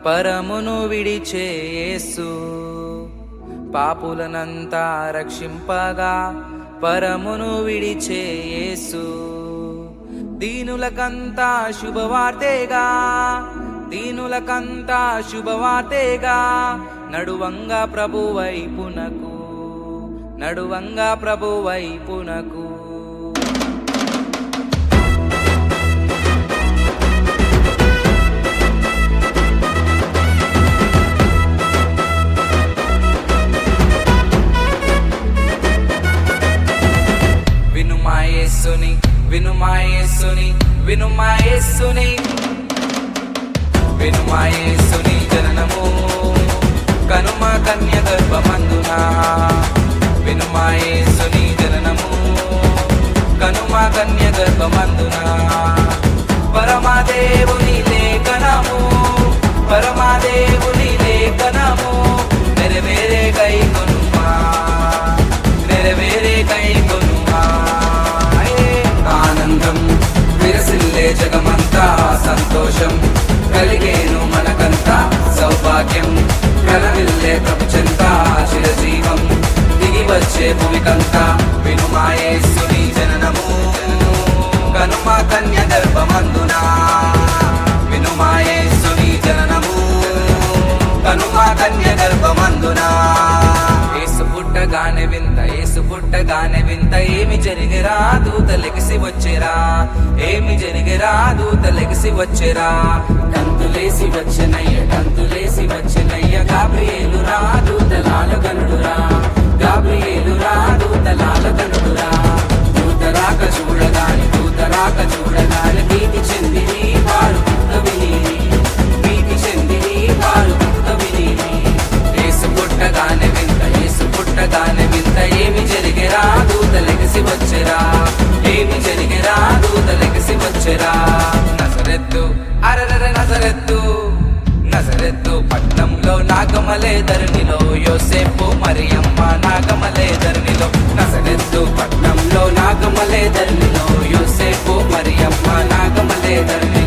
పరమును విడిచే యేసు పాపులనంతా రక్షింపగా పరమును విడిచే యేసు దీనులకంతా శుభవార్తేగా దీనులకంతా శుభవార్తేగా నడువంగా ప్రభు వైపునకు నడువంగా ప్రభు వైపునకు వినుమాయేసుని వినుమాయేసుని వినుమాయేసుని వినుమాయేసుని జననము కనుమ కన్య గర్భమందున వినుమాయేసుని జననము కనుమ కన్య గర్భమందున పరమాదేవుని లేఖనము పరమాదేవుని లేఖనము నెరవేరే కై కొనుమా నెరవేరే కై కొనుమా ఆనందం విరసిల్లే జగమంతా సంతోషం కలిగేను మనకంతా సౌభాగ్యం కలవిల్లే ప్రపంచంతా చిరజీవం దిగి వచ్చే భూమికంతా వినుమాయేసుని జననము కనుమ కన్య గర్భమందున వినుమాయేసుని జననము కనుమ కన్య గర్భమందున యేసు పుట్టగానే వింత యేసు పుట్టగానే వింత ఏమి జరిగిరా దూతలెగిసి వచ్చేరా ఏమి జరిగిరా దూతలెగిసి వచ్చేరా తంతులేసి వచ్చనయ్య తంతులేసి వచ్చనయ్య గాబ్రియేలు రా దూతలాల గనుడురా గాబ్రియేలు రా దూతలాల గనుడురా దూతరాక చూడగానే భీతి చెందిని వారు విని భీతి చెందిని వారు విని యేసు పుట్టగానే వింత యేసు పుట్టగానే వింత ఏమి జరిగిరా దూతలెగిసి వచ్చేరా ఏమి జరిగిరా దూతలెగిసి వచ్చేరా నజరెత్తు అరరర నజరెత్తు నజరెత్తు పట్నంలో నాగమలే ధరణిలో యోసేపు మరియమ్మ నాగమలే ధరణిలో నజరెత్తు పట్నంలో నాగమలే ధరణిలో యోసేపు మరియమ్మ నాగమలే ధరణిలో